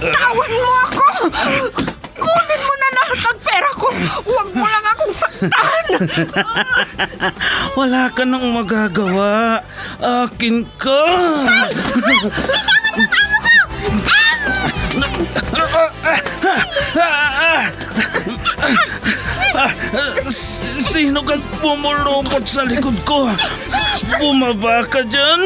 Bitawan mo ako! Kunin mo na lahat ng pera ko! Huwag mo lang akong saktan! Wala ka nang magagawa. Akin ka. Sino kang pumulupot sa likod ko? Bumaba ka dyan.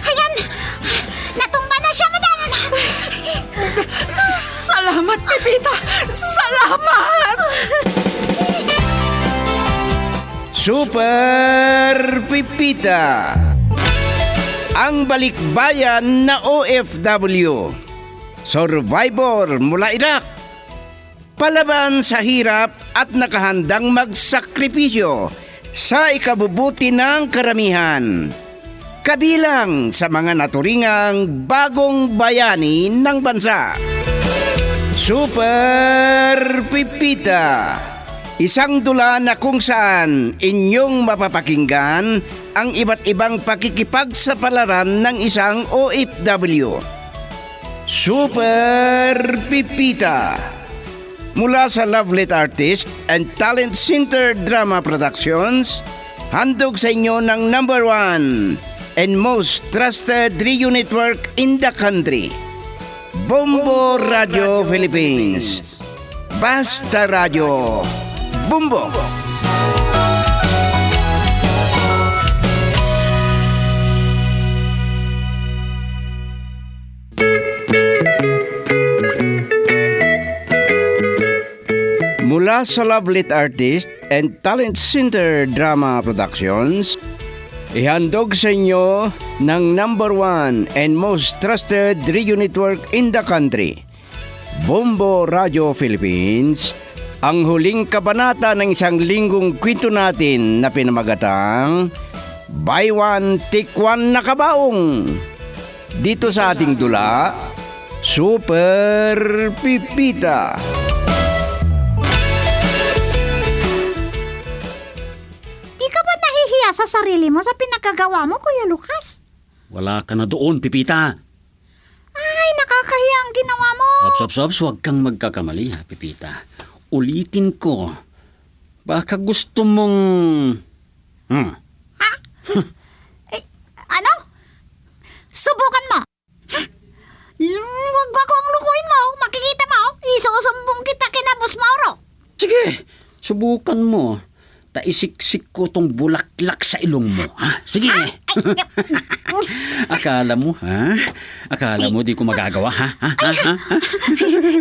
Ayan! Natumba na siya, madam! Salamat, Pepita! Salamat! Super Pipita, ang balikbayan na OFW, survivor mula Iraq, palaban sa hirap at nakahandang magsakripisyo sa ikabubuti ng karamihan, kabilang sa mga naturingang bagong bayani ng bansa. Super Pipita, isang dula na kung saan inyong mapapakinggan ang iba't ibang pakikipagsapalaran ng isang OFW. Super Pipita, mula sa Lovelet Artist and Talent Center Drama Productions, handog sa inyo ng #1 and most trusted radio network in the country, Bombo Radio Philippines. Basta Radio Bombo. Mula sa Lovelet Artist and Talent Center Drama Productions, ihandog sa inyo ng #1 and most trusted radio network in the country, Bombo Radio Philippines, ang huling kabanata ng isang linggong kwento natin na pinamagatang Buy One, Take One na Kabaong. Dito sa ating dula, Super Pipita. Di ka ba nahihiya sa sarili mo sa pinagkagawa mo, Kuya Lucas? Wala ka na doon, Pipita. Ay, nakakahiya ang ginawa mo. Ops, huwag kang magkakamali, ha, Pipita. Ulitin ko. Baka gusto mong... Ano? Subukan mo. Ha? Huwag ako ang lukuin mo. Makikita mo. Isusumbong kita kina Boss Mauro. Sige, subukan mo. Taisiksik ko tong bulaklak sa ilong mo, ha? Sige. Akala mo, ha? Akala mo di ko magagawa, ha?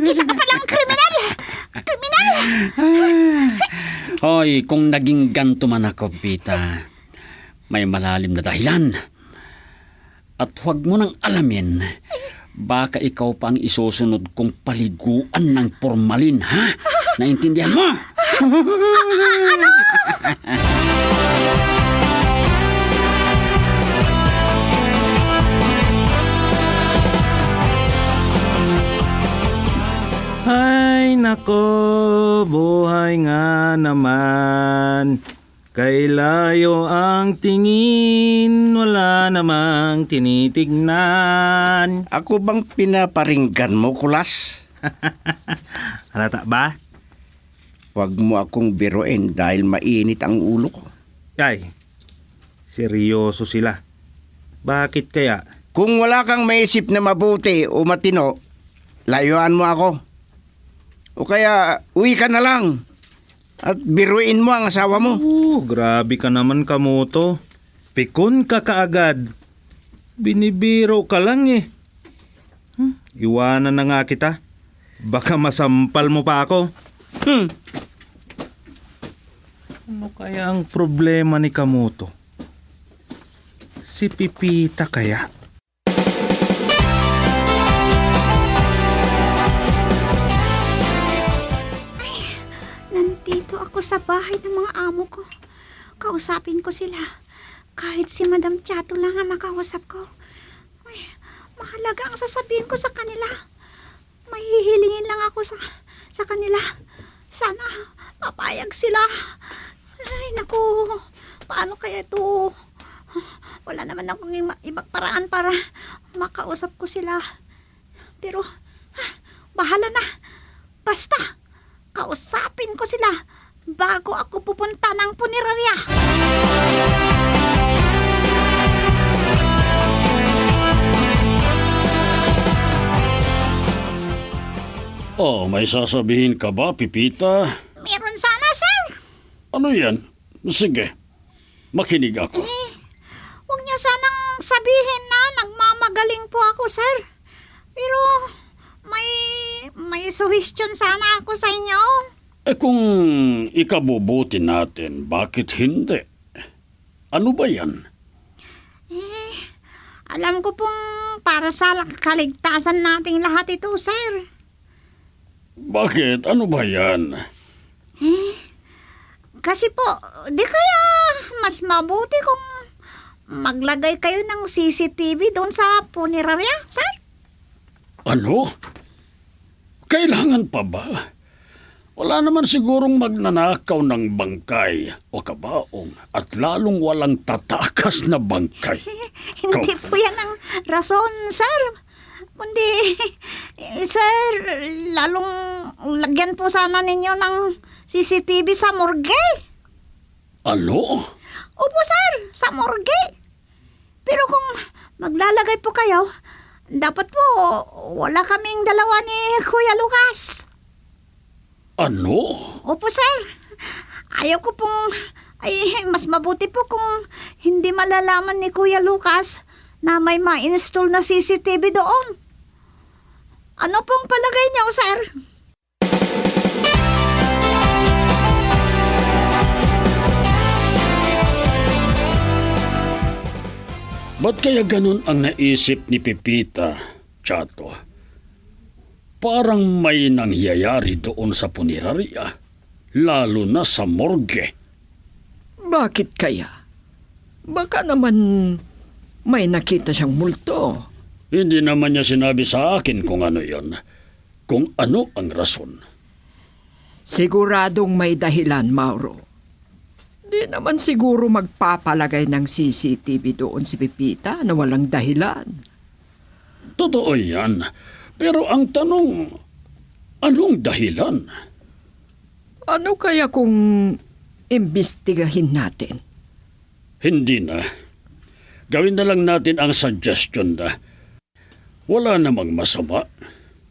Isa ka palang kriminal. Kriminal. Hoy, kung naging ganto man ako, Pita, may malalim na dahilan. At huwag mo nang alamin, baka ikaw pa ang isusunod kong paliguan ng formalin, ha? Naintindihan mo? Ano? Ay nako, buhay nga naman. Kay layo ang tingin, wala namang tinitignan. Ako bang pinaparinggan mo, Kulas? Halata ba? Huwag mo akong biruin dahil mainit ang ulo ko. Ay, seryoso sila. Bakit kaya? Kung wala kang maisip na mabuti o matino, layuan mo ako. O kaya uwi ka na lang at biruin mo ang asawa mo. Grabe ka naman, Kamoto. Pikon ka kaagad. Binibiro ka lang eh. Iwanan na nga kita. Baka masampal mo pa ako. Ano kaya ang problema ni Kamoto? Si Pipita kaya? Nandito ako sa bahay ng mga amo ko. Kausapin ko sila. Kahit si Madam Chato lang ang makausap ko. Uy, mahalaga ang sasabihin ko sa kanila. May hihilingin lang ako sa kanila. Sana mapayag sila. Ay, naku. Paano kaya ito? Wala naman akong ibang paraan para makausap ko sila. Pero, bahala na. Basta, kausapin ko sila bago ako pupunta ng punerarya. Oh, may sasabihin ka ba, Pipita? Meron sana, sir. Ano yan? Sige, makinig ako. Huwag niyo sanang sabihin na nagmamagaling po ako, sir. Pero may suggestion sana ako sa inyo. Kung ikabubuti natin, bakit hindi? Ano ba yan? Alam ko pong para sa kaligtasan nating lahat ito, sir. Bakit? Ano ba yan? Kasi po, di kaya mas mabuti kung maglagay kayo ng CCTV doon sa punerarya, sir? Ano? Kailangan pa ba? Wala naman sigurong magnanakaw ng bangkay o kabaong at lalong walang tatakas na bangkay. Hindi po yan ang rason, sir. Kundi, sir, lalong lagyan po sana ninyo ng CCTV sa morgue. Ano? Opo, sir, sa morgue. Pero kung maglalagay po kayo, dapat po wala kaming dalawa ni Kuya Lucas. Ano? Opo, sir. Ayaw ko pong... mas mabuti po kung hindi malalaman ni Kuya Lucas na may ma-install na CCTV doon. Ano pong palagay niyo, sir? Ba't kaya ganun ang naisip ni Pipita, Chato? Parang may nangyayari doon sa punerarya, lalo na sa morgue. Bakit kaya? Baka naman may nakita siyang multo. Hindi naman niya sinabi sa akin kung ano yon, kung ano ang rason. Siguradong may dahilan, Mauro. Di naman siguro magpapalagay ng CCTV doon si Pipita na walang dahilan. Totoo yan, pero ang tanong, anong dahilan? Ano kaya kung imbestigahin natin? Hindi na. Gawin na lang natin ang suggestion na wala namang masama.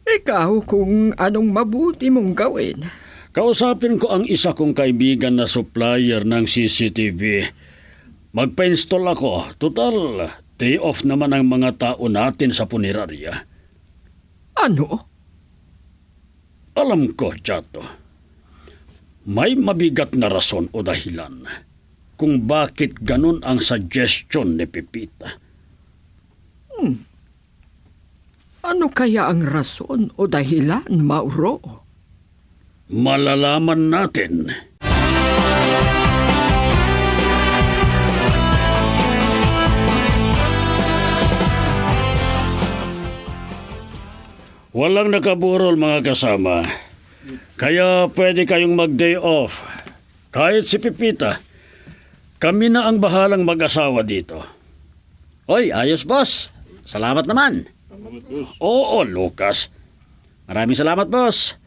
Ikaw kung anong mabuti mong gawin. Kausapin ko ang isa kong kaibigan na supplier ng CCTV. Magpa-install ako. Total, day off naman ang mga tao natin sa punerarya. Ano? Alam ko, Chato. May mabigat na rason o dahilan kung bakit ganun ang suggestion ni Pipita. Ano kaya ang rason o dahilan, Mauro? Malalaman natin. Walang nakaburol mga kasama. Kaya pwede kayong mag-day off. Kahit si Pipita. Kami na ang bahalang mag-asawa dito. Oy, ayos boss. Salamat naman. Oo, Lucas. Maraming salamat boss.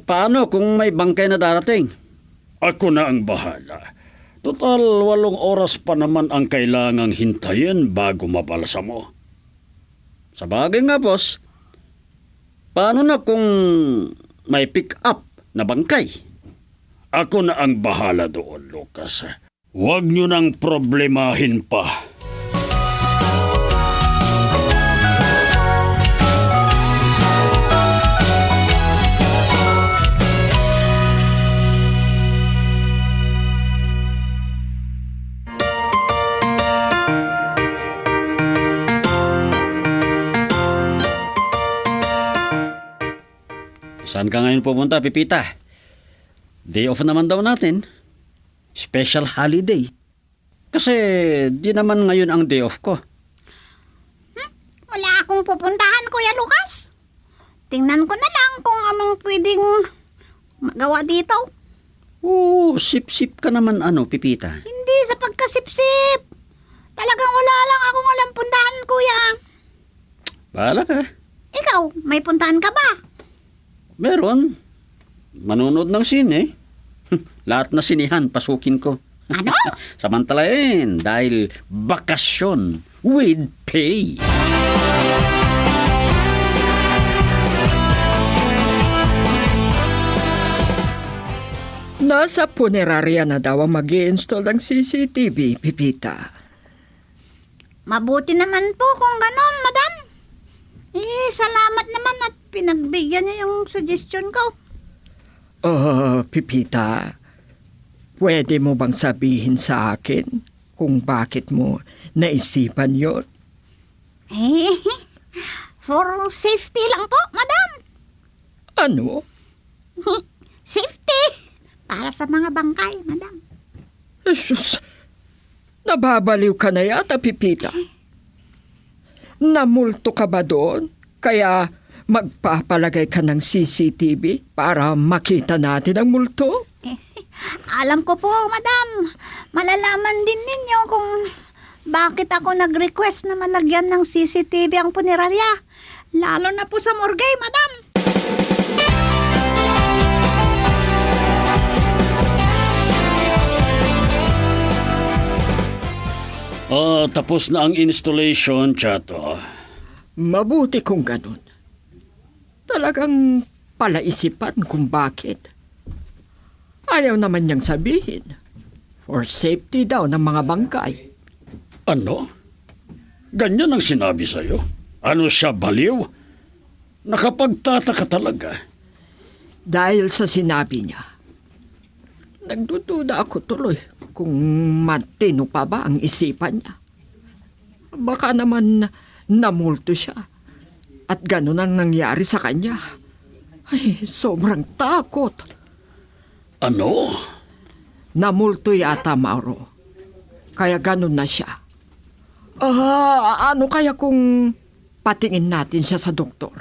Paano kung may bangkay na darating? Ako na ang bahala. Total, 8 oras pa naman ang kailangang hintayin bago mabalsa mo. Sa bagay nga boss. Paano na kung may pick up na bangkay? Ako na ang bahala doon, Lucas. Huwag nyo nang problemahin pa. Saan ka ngayon pupunta, Pipita? Day off naman daw natin. Special holiday. Kasi di naman ngayon ang day off ko. Wala akong pupuntahan, Kuya Lucas. Tingnan ko na lang kung anong pwedeng magawa dito. Oo, sip-sip ka naman Pipita. Hindi sa pagkasipsip. Talagang wala lang akong alam puntahan, Kuya. Bahala ka. Ikaw, may puntahan ka ba? Meron. Manonood ng sine. Lahat na sinihan, pasukin ko. Ano? Samantalain, dahil bakasyon with pay. Nasa punerarya na daw ang mag-i-install ng CCTV, Pipita. Mabuti naman po kung ganon, madam. Salamat naman at pinagbigyan niya yung suggestion ko. Oh, Pipita, pwede mo bang sabihin sa akin kung bakit mo naisipan yon? For safety lang po, madam. Ano? Safety! Para sa mga bangkay, madam. Jesus, nababaliw ka na yata, Pipita. Namulto ka ba doon? Kaya magpapalagay ka ng CCTV para makita natin ang multo? Alam ko po, madam. Malalaman din ninyo kung bakit ako nag-request na malagyan ng CCTV ang punerarya. Lalo na po sa morgue, madam. Tapos na ang installation, Chato. Mabuti kung ganun. Talagang palaisipan kung bakit. Ayaw naman niyang sabihin. For safety daw ng mga bangkay. Ano? Ganyan ang sinabi sa'yo? Ano siya, baliw? Nakapagtataka talaga. Dahil sa sinabi niya, nagdududa ako tuloy kung matino pa ba ang isipan niya. Baka naman namulto siya at ganun ang nangyari sa kanya. Ay, sobrang takot. Ano? Namulto yata, Mauro. Kaya ganun na siya. Ano kaya kung patingin natin siya sa doktor?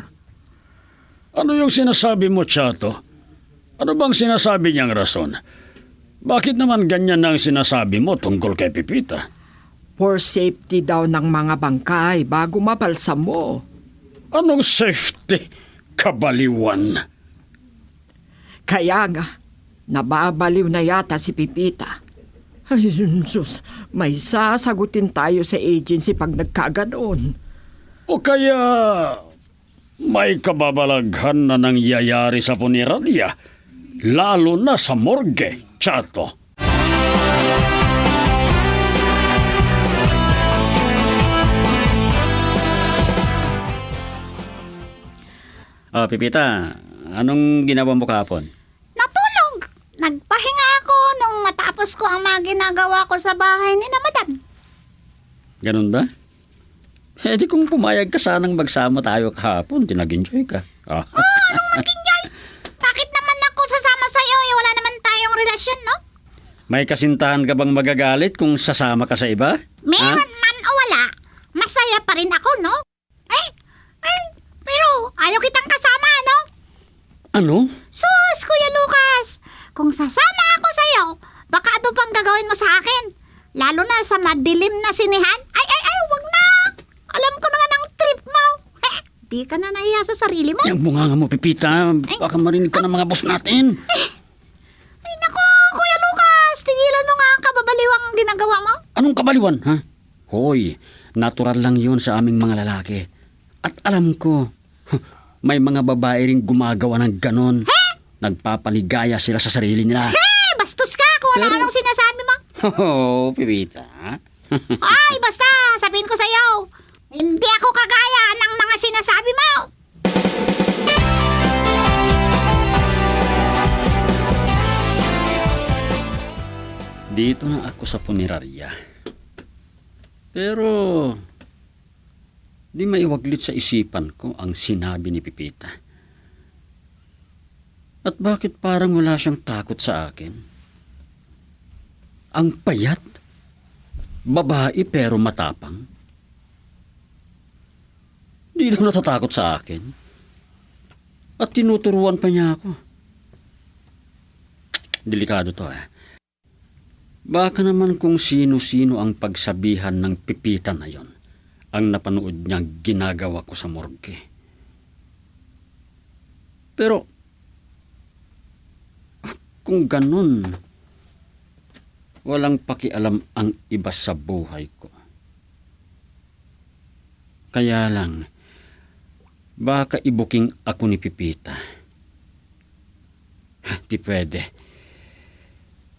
Ano yung sinasabi mo, Chato? Ano bang sinasabi niyang rason? Bakit naman ganyan ang sinasabi mo tungkol kay Pipita? For safety daw ng mga bangkay bago mabalsam mo. Anong safety? Kabaliwan. Kaya nga, nababaliw na yata si Pipita. Ay, sus, may sasagutin tayo sa agency pag nagkaganoon. O kaya may kababalaghan na nangyayari sa punerarya, lalo na sa morgue, Chato. Pipita, anong ginawa mo kahapon? Natulog! Nagpahinga ako nung matapos ko ang mga ginagawa ko sa bahay ni na madam. Ganun ba? Di kung pumayag ka sanang magsama tayo kahapon, tinag-enjoy ka. Anong mag-enjoy? Bakit naman ako sasama sa'yo? Wala naman tayong relasyon, no? May kasintahan ka bang magagalit kung sasama ka sa iba? Meron man o wala, masaya pa rin ako, no? Pero ayaw kitang kasama, no? Ano? Sus, Kuya Lucas! Kung sasama ako sa'yo, baka ito pang gagawin mo sa akin. Lalo na sa madilim na sinihan. Ay, wag na! Alam ko naman ang trip mo. Di ka na nahiya sa sarili mo. Yung bunganga mo, Pipita. Baka marinig ka ng mga boss natin. Ay, naku, Kuya Lucas! Tigilan mo nga ang kababaliwang ginagawa mo. Anong kabaliwan, ha? Hoy, natural lang yun sa aming mga lalaki. At alam ko, may mga babae ring gumagawa ng ganon. Nagpapaligaya sila sa sarili nila. Bastos ka kung ano-anong sinasabi mo. Oh, Pipita. Ay, basta, sabihin ko sa'yo, hindi ako kagaya ng mga sinasabi mo. Dito na ako sa punerarya. Pero, di maiwaglit sa isipan ko ang sinabi ni Pipita. At bakit parang wala siyang takot sa akin? Ang payat, babae pero matapang. Di daw natatakot sa akin. At tinuturuan pa niya ako. Delikado to Baka naman kung sino-sino ang pagsabihan ng Pipita na yon ang napanood niyang ginagawa ko sa morgue. Pero, kung ganun, walang pakialam ang iba sa buhay ko. Kaya lang, baka ibuking ako ni Pipita. Di pwede.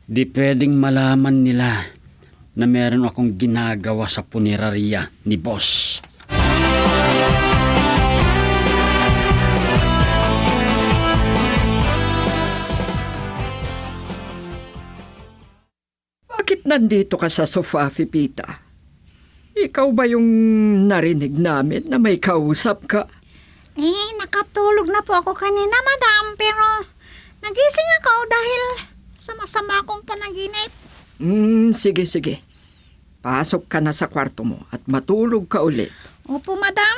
Di pwedeng malaman nila na meron akong ginagawa sa punerarya ni boss. Bakit nandito ka sa sofa, Pipita? Ikaw ba yung narinig namin na may kausap ka? Nakatulog na po ako kanina, madam, pero nagising ako dahil sa masama kong panaginip. Sige. Pasok ka na sa kwarto mo at matulog ka ulit. Opo, madam.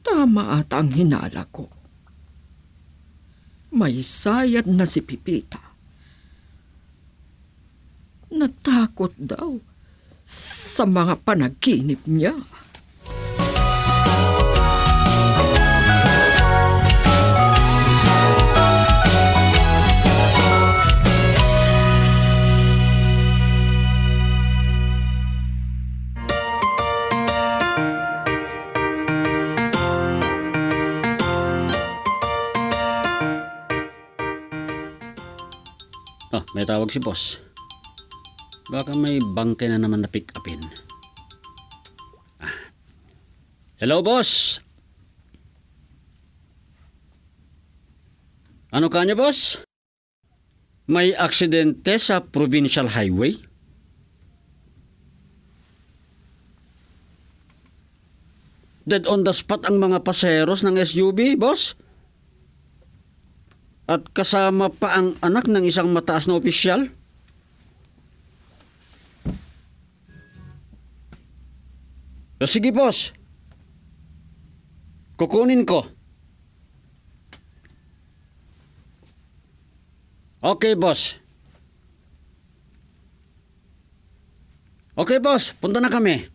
Tama ata ang hinala ko. May sayad na si Pipita. Natakot daw sa mga panaginip niya. May tawag si boss. Baka may bangkay na naman na pick upin. Hello, boss. Ano kanya, boss? May aksidente sa Provincial Highway? Dead on the spot ang mga paseros ng SUV, boss? At kasama pa ang anak ng isang mataas na opisyal? Sige, boss. Kukunin ko. Okay, boss. Okay, boss. Punta na kami.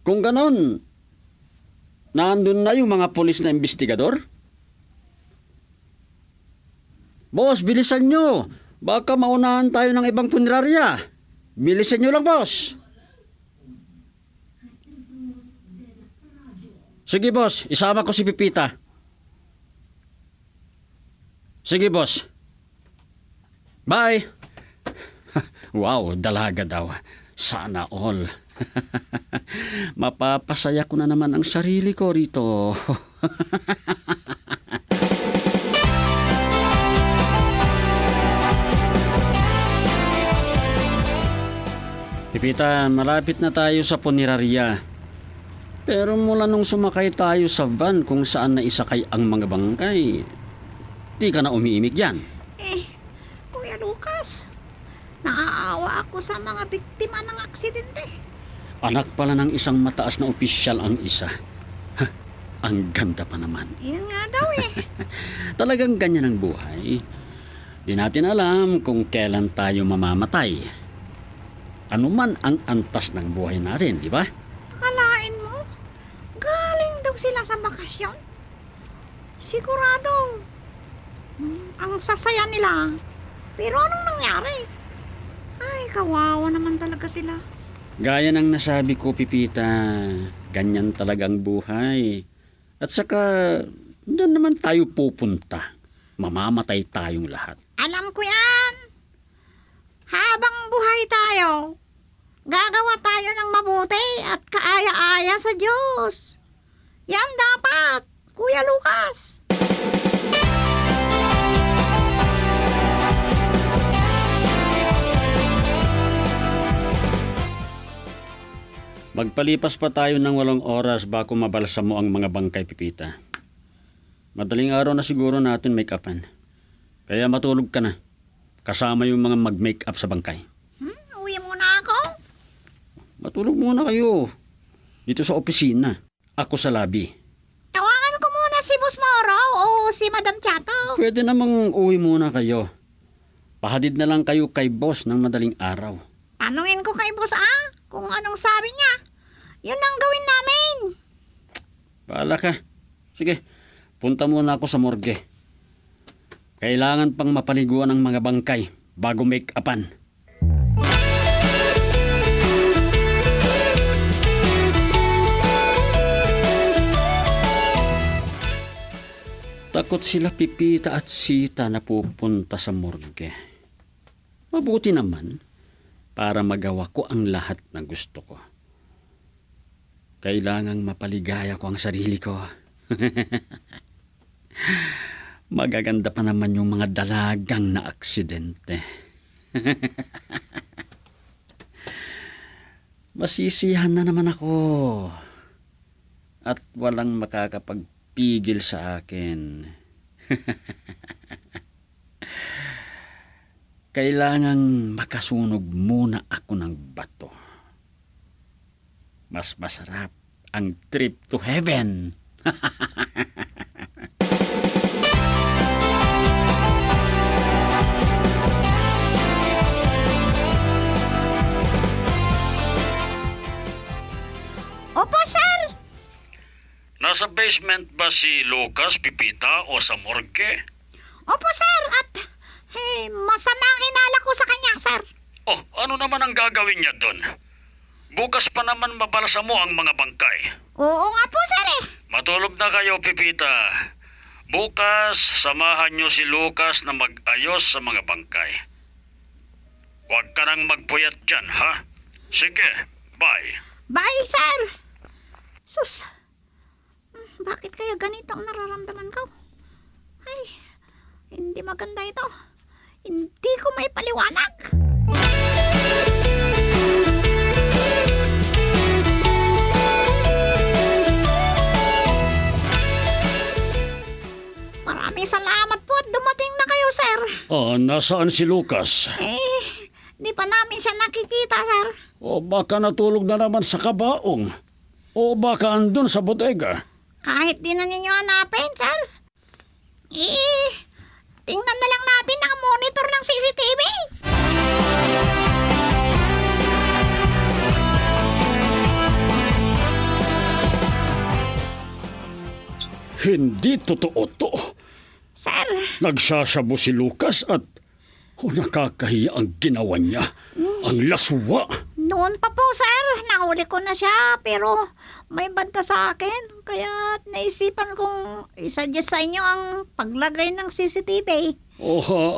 Kung ganon, nandun na yung mga pulis na investigador? Boss, bilisan nyo. Baka maunahan tayo ng ibang punerarya. Bilisan nyo lang, boss. Sige, boss. Isama ko si Pipita. Sige, boss. Bye. Wow, dalaga daw. Sana all. Mapapasaya ko na naman ang sarili ko rito. Pipita, malapit na tayo sa punerarya. Pero mula nung sumakay tayo sa van kung saan naisakay ang mga bangkay, di ka na umiimik yan. Kuya Lucas, naaawa ako sa mga biktima ng aksidente. Anak pala ng isang mataas na opisyal ang isa. Ang ganda pa naman. Yan nga daw Talagang ganyan ang buhay. Di natin alam kung kailan tayo mamamatay. Ano man ang antas ng buhay natin, di ba? Akalain mo, galing daw sila sa bakasyon. Sigurado, ang sasaya nila. Pero anong nangyari? Ay, kawawa naman talaga sila. Gaya ng nasabi ko, Pipita, ganyan talagang buhay. At saka, doon naman tayo pupunta. Mamamatay tayong lahat. Alam ko yan. Habang buhay tayo, gagawa tayo ng mabuti at kaaya-aya sa Diyos. Yan dapat, Kuya Lucas. Magpalipas pa tayo ng 8 oras bago mabalsa mo ang mga bangkay, Pipita. Madaling araw na siguro natin make upan. Kaya matulog ka na. Kasama yung mga mag-make-up sa bangkay. Uwi muna ako. Matulog muna kayo. Dito sa opisina. Ako sa lobby. Tawagan ko muna si Boss Moro o si Madam Chato. Pwede namang uwi muna kayo. Pahadid na lang kayo kay boss ng madaling araw. Tanungin ko kay Boss kung anong sabi niya. Yun ang gawin namin. Bahala ka. Sige, punta muna ako sa morgue. Kailangan pang mapaliguan ang mga bangkay bago make-upan. Takot sila Pipita at Sita na pupunta sa morgue. Mabuti naman para magawa ko ang lahat ng gusto ko. Kailangang mapaligaya ko ang sarili ko. Magaganda pa naman yung mga dalagang na aksidente. Masisiyahan na naman ako. At walang makakapagpigil sa akin. Kailangang makasunog muna ako ng bato. Mas masarap ang trip to heaven. Opo, sir. Nasa basement ba si Lucas, Pipita o sa morgue? Opo, sir. At masama ang hinala ko sa kanya, sir. Oh, ano naman ang gagawin niya doon? Bukas pa naman mabalsa mo ang mga bangkay. Oo nga po, sir Matulog na kayo, Pipita. Bukas, samahan niyo si Lucas na mag-ayos sa mga bangkay. Huwag ka nang magpuyat dyan, ha? Sige, bye. Bye, sir. Sus, bakit kaya ganito ang nararamdaman ko? Ay, hindi maganda ito. Hindi ko may paliwanag. Maraming salamat po at dumating na kayo, sir. Nasaan si Lucas? Di pa namin siya nakikita, sir. O baka natulog na naman sa kabaong. O baka andun sa bodega. Kahit di na ninyo hanapin, sir. Tingnan na lang natin ang monitor ng CCTV. Hindi totoo to. Sir, Nagsasabo si Lucas at nakakahiya ang ginawa niya. Ang laswa. noon pa po, sir. Nahuli ko na siya, pero may banta sa akin. Kaya naisipan kong isuggest sa inyo ang paglagay ng CCTV.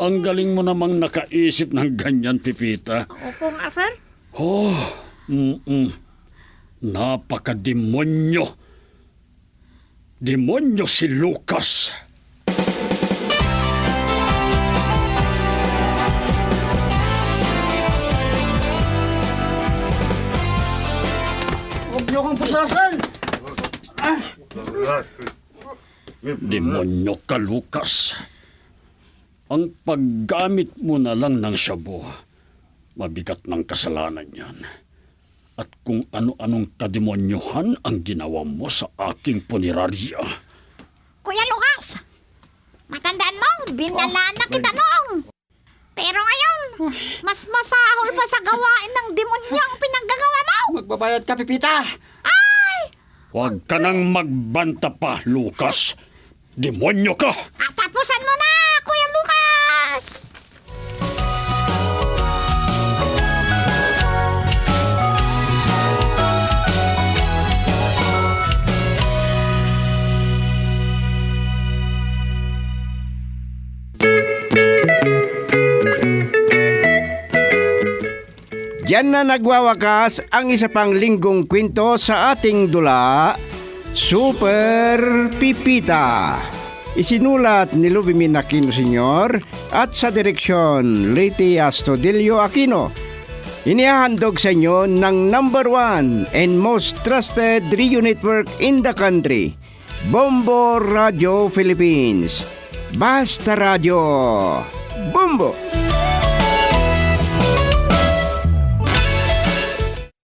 Ang galing mo namang nakaisip ng ganyan, Pipita. Opo nga, sir. Napaka-demonyo. Demonyo si Lucas. Huwag niyo kang pusasan! Demonyo ka, Lucas. Ang paggamit mo na lang ng shabu, mabigat ng kasalanan yan. At kung ano-anong kademonyohan ang ginawa mo sa aking punerarya. Kuya Lucas, matandaan mo, binalaan na kita noong. Pero ngayon, mas masahol pa sa gawain ng demonyo ang pinaggagawa mo. Magbabayad ka, Pipita! Huwag ka nang magbanta pa, Lucas. Demonyo ka! Tapusan mo na, Kuya Lucas! Diyan na nagwawakas ang isa pang linggong kwento sa ating dula, Super Pipita. Isinulat ni Lubimin Aquino Sr. at sa direksyon Leti Astudillo Aquino. Inihahandog sa inyo ng #1 and most trusted radio network in the country, Bombo Radio Philippines. Basta Radio. Bombo!